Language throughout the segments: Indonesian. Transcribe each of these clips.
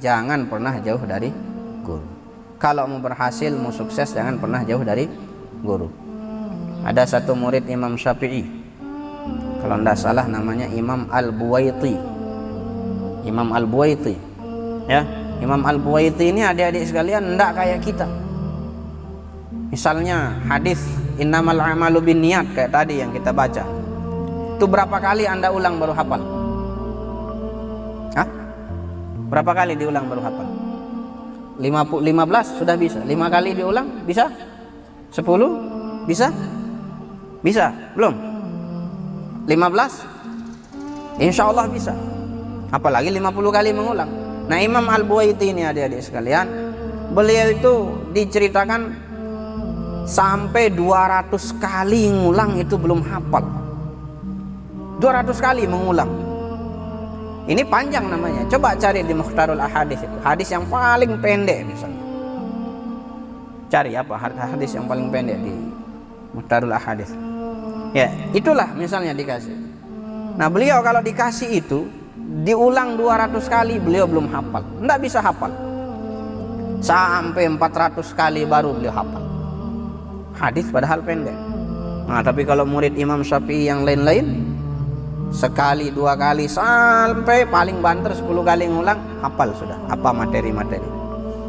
jangan pernah jauh dari guru. Kalau mau berhasil, mau sukses, jangan pernah jauh dari guru. Ada satu murid Imam Syafi'i, kalau tidak salah namanya Imam Al-Buwaiti. Imam Al-Buwaiti, ya. Imam Al-Buwaiti ini adik-adik sekalian tidak kayak kita. Misalnya hadis innamal a'malu binniyat kayak tadi yang kita baca, itu berapa kali Anda ulang baru hafal? Hah? Berapa kali diulang baru hafal? 15 sudah bisa. 5 kali diulang bisa? 10 bisa? Bisa? Belum? 15? Insya Allah bisa. Apalagi 50 kali mengulang. Nah, Imam Al-Buwaiti ini adik-adik sekalian, beliau itu diceritakan sampai 200 kali ngulang itu belum hafal. 200 kali mengulang. Ini panjang namanya. Coba cari di Mukhtarul Ahadits itu. Hadis yang paling pendek misalnya. Cari apa hadis yang paling pendek di Mukhtarul Ahadits. Ya, itulah misalnya dikasih. Nah, beliau kalau dikasih itu diulang 200 kali beliau belum hafal. Enggak bisa hafal. Sampai 400 kali baru beliau hafal. Hadis padahal pendek. Nah, tapi kalau murid Imam Syafi'i yang lain-lain, sekali, 2 kali, sampai paling banter 10 kali ngulang, hafal sudah apa materi-materi.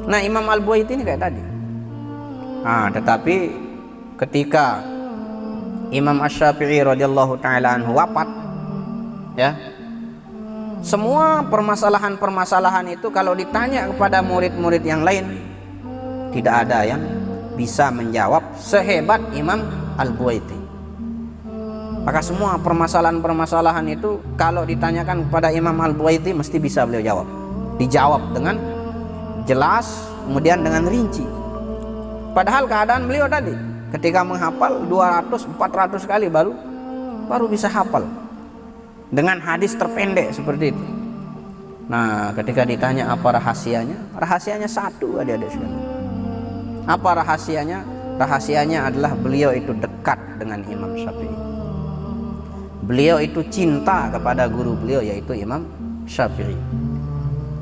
Nah, Imam Al-Buwaiti ini kayak tadi. Nah, tetapi ketika Imam Asy-Syafi'i radhiyallahu taala anhu wafat, ya, semua permasalahan-permasalahan itu kalau ditanya kepada murid-murid yang lain, tidak ada yang bisa menjawab sehebat Imam Al-Buwaiti. Maka semua permasalahan-permasalahan itu kalau ditanyakan kepada Imam Al-Buwaiti mesti bisa beliau jawab. Dijawab dengan jelas, kemudian dengan rinci. Padahal keadaan beliau tadi ketika menghafal 200-400 kali baru bisa hafal dengan hadis terpendek seperti itu. Nah, ketika ditanya apa rahasianya? Rahasianya satu, adik-adik sekalian. Apa rahasianya? Rahasianya adalah beliau itu dekat dengan Imam Syafi'i. Beliau itu cinta kepada guru beliau yaitu Imam Syafi'i.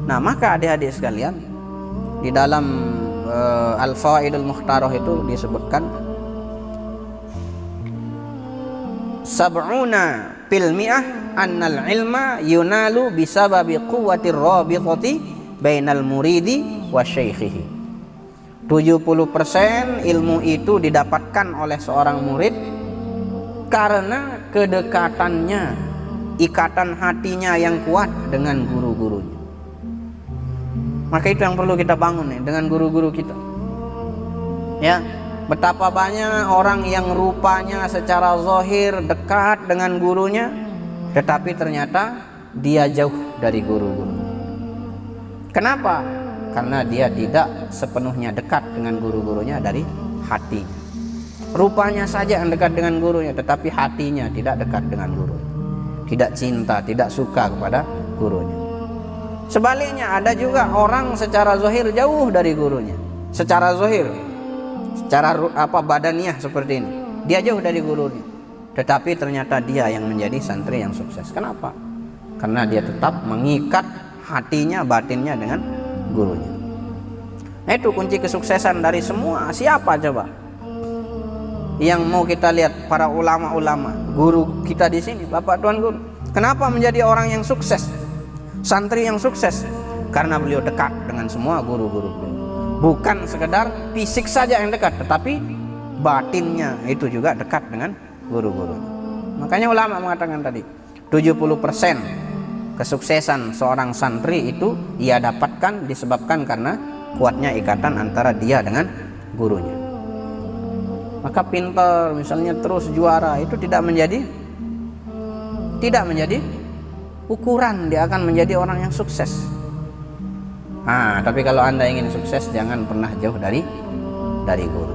Nah, maka adik-adik sekalian, di dalam Al-Fawaidul Mukhtarah itu disebutkan sab'una fil mi'ah annal ilma yunalu bisababi quwwatir rabitati bainal muridi wa syaikhihi. 70% ilmu itu didapatkan oleh seorang murid karena kedekatannya, ikatan hatinya yang kuat dengan guru-gurunya. Maka itu yang perlu kita bangun nih dengan guru-guru kita. Ya, betapa banyak orang yang rupanya secara zahir dekat dengan gurunya, tetapi ternyata dia jauh dari guru-guru. Kenapa? Karena dia tidak sepenuhnya dekat dengan guru-gurunya dari hati. Rupanya saja yang dekat dengan gurunya, tetapi hatinya tidak dekat dengan guru. Tidak cinta, tidak suka kepada gurunya. Sebaliknya ada juga orang secara zahir jauh dari gurunya. Secara zahir, secara badaniah seperti ini, dia jauh dari gurunya. Tetapi ternyata dia yang menjadi santri yang sukses. Kenapa? Karena dia tetap mengikat hatinya, batinnya dengan gurunya. Nah, itu kunci kesuksesan dari semua. Siapa coba yang mau kita lihat para ulama-ulama, guru kita di sini, Bapak Tuan Guru? Kenapa menjadi orang yang sukses, santri yang sukses? Karena beliau dekat dengan semua guru-guru beliau. Bukan sekedar fisik saja yang dekat, tetapi batinnya itu juga dekat dengan guru-guru. Makanya ulama mengatakan tadi 70% kesuksesan seorang santri itu ia dapatkan disebabkan karena kuatnya ikatan antara dia dengan gurunya. Maka pintar misalnya terus juara itu tidak menjadi ukuran dia akan menjadi orang yang sukses. Nah, tapi kalau Anda ingin sukses, jangan pernah jauh dari guru.